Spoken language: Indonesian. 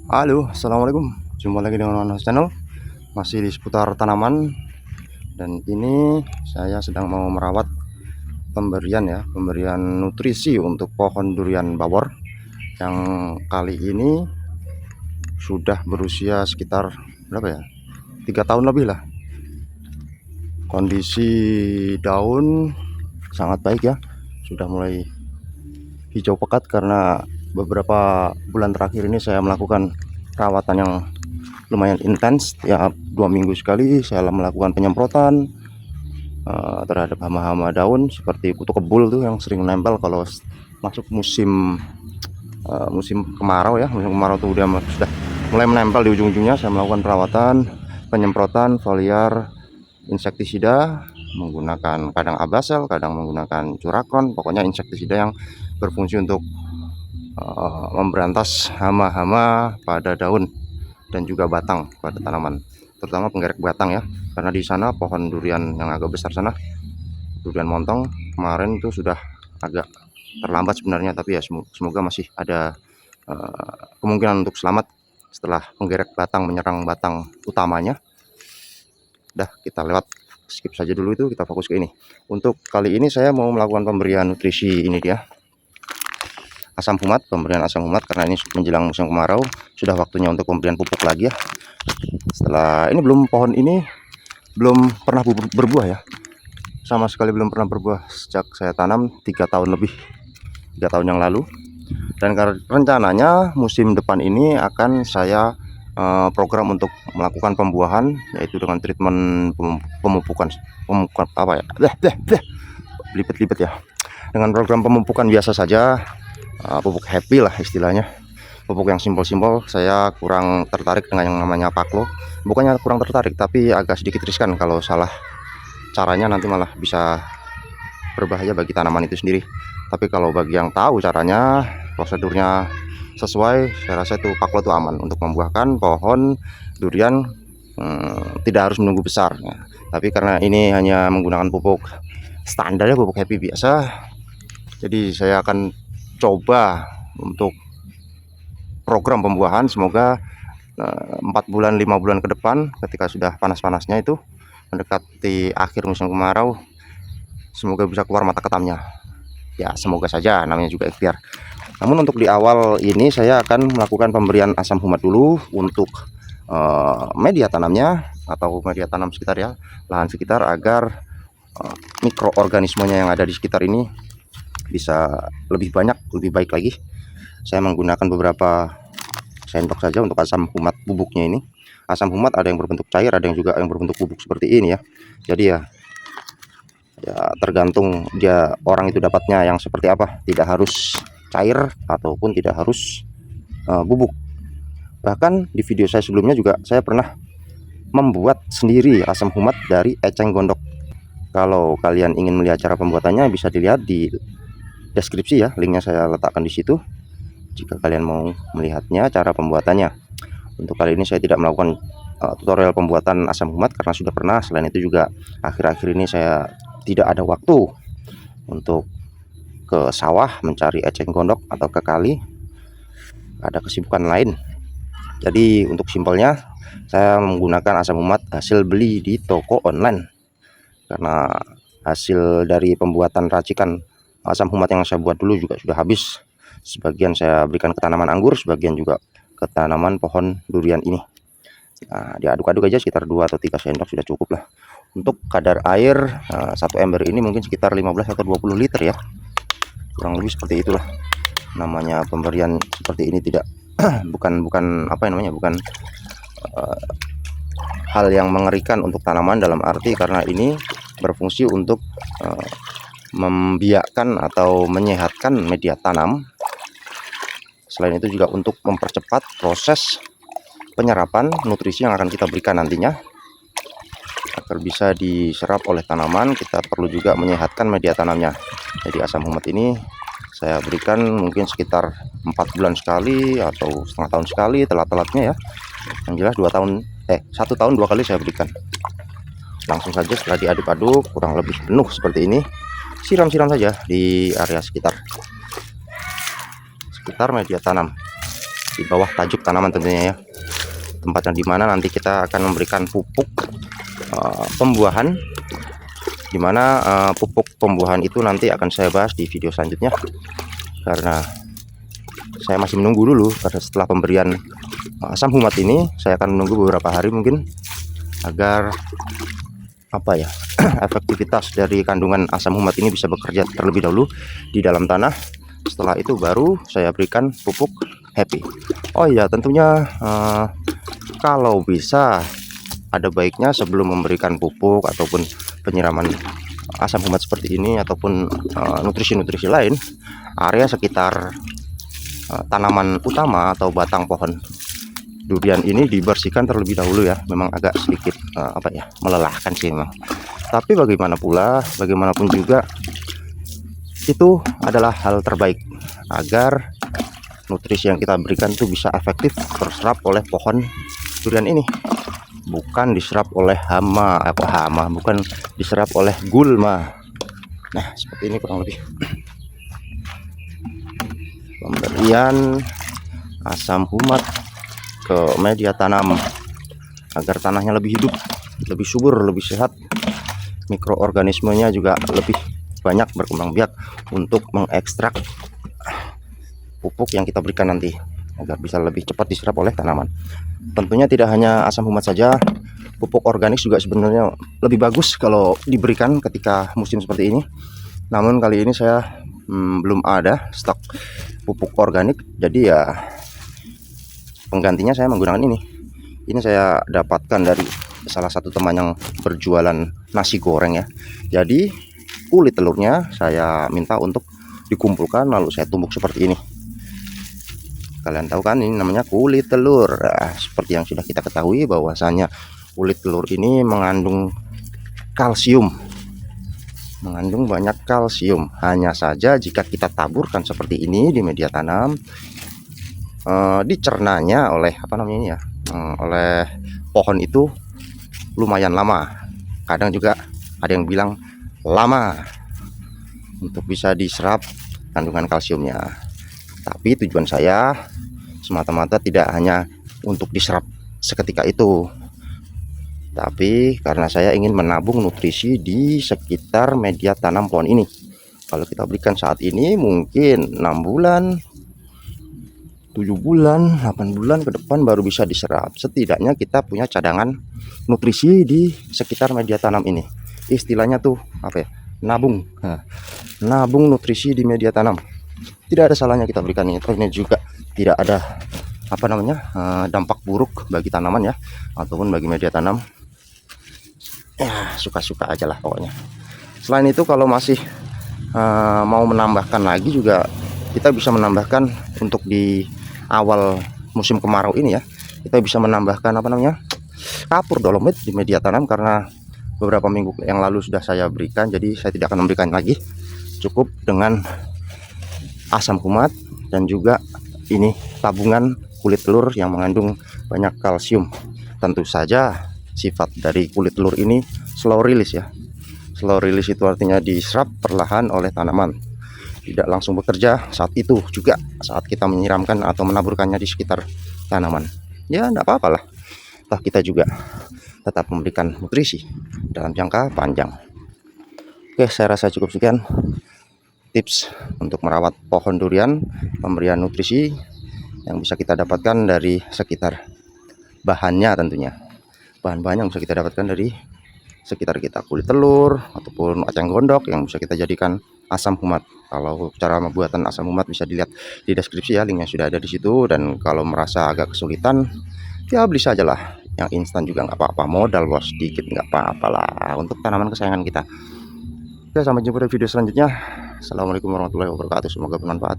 Halo, assalamualaikum. Jumpa lagi dengan Manos Channel, masih di seputar tanaman. Dan ini saya sedang mau merawat pemberian nutrisi untuk pohon durian bawor yang kali ini sudah berusia sekitar berapa ya? 3 tahun lebih lah. Kondisi daun sangat baik ya, sudah mulai hijau pekat karena beberapa bulan terakhir ini saya melakukan perawatan yang lumayan intens ya. 2 minggu sekali saya melakukan penyemprotan terhadap hama-hama daun seperti kutu kebul tuh yang sering nempel kalau masuk musim kemarau ya. Musim kemarau tuh sudah mulai menempel di ujung-ujungnya. Saya melakukan perawatan penyemprotan foliar insektisida menggunakan kadang abasel, kadang menggunakan curakron, pokoknya insektisida yang berfungsi untuk memberantas hama-hama pada daun dan juga batang pada tanaman, terutama penggerek batang ya, karena di sana pohon durian yang agak besar sana, durian montong kemarin itu sudah agak terlambat sebenarnya, tapi ya semoga masih ada kemungkinan untuk selamat setelah penggerek batang menyerang batang utamanya. Dah, kita lewat, skip saja dulu itu, kita fokus ke ini. Untuk kali ini saya mau melakukan pemberian nutrisi, ini dia asam fumat, pemberian asam fumat karena ini menjelang musim kemarau, sudah waktunya untuk pemberian pupuk lagi ya. Setelah ini pohon ini belum pernah berbuah ya, sama sekali belum pernah berbuah sejak saya tanam 3 tahun lebih, 3 tahun yang lalu. Dan rencananya musim depan ini akan saya program untuk melakukan pembuahan, yaitu dengan treatment pemupukan apa ya, belibet ya, dengan program pemupukan biasa saja, pupuk happy lah istilahnya, pupuk yang simpel-simpel. Saya kurang tertarik dengan yang namanya paklo, bukannya kurang tertarik tapi agak sedikit riskan kalau salah caranya, nanti malah bisa berbahaya bagi tanaman itu sendiri. Tapi kalau bagi yang tahu caranya, prosedurnya sesuai, saya rasa itu paklo itu aman untuk membuahkan pohon durian. Tidak harus menunggu besar ya. Tapi karena ini hanya menggunakan pupuk standar ya, pupuk happy biasa, jadi saya akan coba untuk program pembuahan. Semoga 4 bulan 5 bulan ke depan, ketika sudah panas-panasnya itu mendekati akhir musim kemarau, semoga bisa keluar mata ketamnya ya, semoga saja, namanya juga ikhtiar. Namun untuk di awal ini saya akan melakukan pemberian asam fumat dulu untuk media tanamnya atau media tanam sekitar ya, lahan sekitar, agar mikroorganismenya yang ada di sekitar ini bisa lebih banyak, lebih baik lagi. Saya menggunakan beberapa sendok saja untuk asam fumat bubuknya ini. Asam fumat ada yang berbentuk cair, ada yang juga yang berbentuk bubuk seperti ini ya. Jadi ya tergantung dia orang itu dapatnya yang seperti apa, tidak harus cair ataupun tidak harus bubuk. Bahkan di video saya sebelumnya juga saya pernah membuat sendiri asam fumat dari eceng gondok. Kalau kalian ingin melihat cara pembuatannya bisa dilihat di deskripsi ya, linknya saya letakkan di situ jika kalian mau melihatnya cara pembuatannya. Untuk kali ini saya tidak melakukan tutorial pembuatan asam fumat karena sudah pernah. Selain itu juga akhir-akhir ini saya tidak ada waktu untuk ke sawah mencari eceng gondok atau ke kali, ada kesibukan lain. Jadi untuk simpelnya saya menggunakan asam fumat hasil beli di toko online, karena hasil dari pembuatan racikan asam fumat yang saya buat dulu juga sudah habis. Sebagian saya berikan ke tanaman anggur, sebagian juga ke tanaman pohon durian ini. Nah, diaduk-aduk aja sekitar 2 atau 3 sendok sudah cukup lah. Untuk kadar air 1 ember ini mungkin sekitar 15 atau 20 liter ya, kurang lebih seperti itulah. Namanya pemberian seperti ini tidak bukan apa namanya, bukan hal yang mengerikan untuk tanaman, dalam arti karena ini berfungsi untuk membiakkan atau menyehatkan media tanam. Selain itu juga untuk mempercepat proses penyerapan nutrisi yang akan kita berikan nantinya agar bisa diserap oleh tanaman. Kita perlu juga menyehatkan media tanamnya. Jadi asam fumat ini saya berikan mungkin sekitar 4 bulan sekali atau setengah tahun sekali, telat-telatnya ya. Yang jelas 1 tahun 2 kali saya berikan. Langsung saja setelah diaduk-aduk kurang lebih penuh seperti ini, siram-siram saja di area sekitar media tanam. di bawah tajuk tanaman tentunya ya. Tempat yang dimana nanti kita akan memberikan pupuk pembuahan, dimana pupuk pembuahan itu nanti akan saya bahas di video selanjutnya, karena saya masih menunggu dulu. Karena setelah pemberian asam humat ini saya akan menunggu beberapa hari mungkin, agar apa ya efektivitas dari kandungan asam humat ini bisa bekerja terlebih dahulu di dalam tanah. Setelah itu baru saya berikan pupuk happy. Oh iya, tentunya kalau bisa ada baiknya sebelum memberikan pupuk ataupun penyiraman asam humat seperti ini ataupun nutrisi-nutrisi lain, area sekitar tanaman utama atau batang pohon durian ini dibersihkan terlebih dahulu ya. Memang agak sedikit apa ya, melelahkan sih memang, tapi bagaimanapun juga itu adalah hal terbaik agar nutrisi yang kita berikan itu bisa efektif terserap oleh pohon durian ini, bukan diserap oleh bukan diserap oleh gulma. Nah, seperti ini kurang lebih pemberian asam humat ke media tanam agar tanahnya lebih hidup, lebih subur, lebih sehat, mikroorganismenya juga lebih banyak berkembang biak untuk mengekstrak pupuk yang kita berikan nanti, agar bisa lebih cepat diserap oleh tanaman. Tentunya tidak hanya asam humat saja, pupuk organik juga sebenarnya lebih bagus kalau diberikan ketika musim seperti ini. Namun kali ini saya belum ada stok pupuk organik, jadi ya penggantinya saya menggunakan ini. Ini saya dapatkan dari salah satu teman yang berjualan nasi goreng ya. Jadi kulit telurnya saya minta untuk dikumpulkan lalu saya tumbuk seperti ini. Kalian tahu kan, ini namanya kulit telur. Seperti yang sudah kita ketahui bahwasanya kulit telur ini mengandung kalsium, mengandung banyak kalsium. Hanya saja jika kita taburkan seperti ini di media tanam, dicernanya oleh oleh pohon itu lumayan lama. Kadang juga ada yang bilang lama untuk bisa diserap kandungan kalsiumnya. Tapi tujuan saya semata-mata tidak hanya untuk diserap seketika itu, tapi karena saya ingin menabung nutrisi di sekitar media tanam pohon ini. Kalau kita berikan saat ini mungkin 6 bulan, 7 bulan, 8 bulan ke depan baru bisa diserap. Setidaknya kita punya cadangan nutrisi di sekitar media tanam ini. Istilahnya tuh apa ya, nabung. Nabung nutrisi di media tanam. Tidak ada salahnya kita berikan ini. Ini juga tidak ada dampak buruk bagi tanaman ya, ataupun bagi media tanam. Ya, suka-suka aja lah pokoknya. Selain itu, kalau masih mau menambahkan lagi juga, kita bisa menambahkan untuk di awal musim kemarau ini ya, kita bisa menambahkan kapur dolomit di media tanam, karena beberapa minggu yang lalu sudah saya berikan, jadi saya tidak akan memberikan lagi. Cukup dengan asam humat dan juga ini tabungan kulit telur yang mengandung banyak kalsium. Tentu saja sifat dari kulit telur ini slow release ya. Slow release itu artinya diserap perlahan oleh tanaman, tidak langsung bekerja saat itu juga saat kita menyiramkan atau menaburkannya di sekitar tanaman. Ya enggak apa-apa lah, toh kita juga tetap memberikan nutrisi dalam jangka panjang. Oke, saya rasa cukup sekian tips untuk merawat pohon durian, pemberian nutrisi yang bisa kita dapatkan dari sekitar bahannya. Tentunya bahan-bahan yang bisa kita dapatkan dari sekitar kita, kulit telur ataupun kacang gondok yang bisa kita jadikan asam humat. Kalau cara pembuatan asam humat bisa dilihat di deskripsi ya, linknya sudah ada di situ. Dan kalau merasa agak kesulitan, ya beli saja lah yang instan juga nggak apa-apa, modal bos sedikit nggak apa-apa lah untuk tanaman kesayangan kita. Oke, sampai jumpa di video selanjutnya. Assalamualaikum warahmatullahi wabarakatuh, semoga bermanfaat.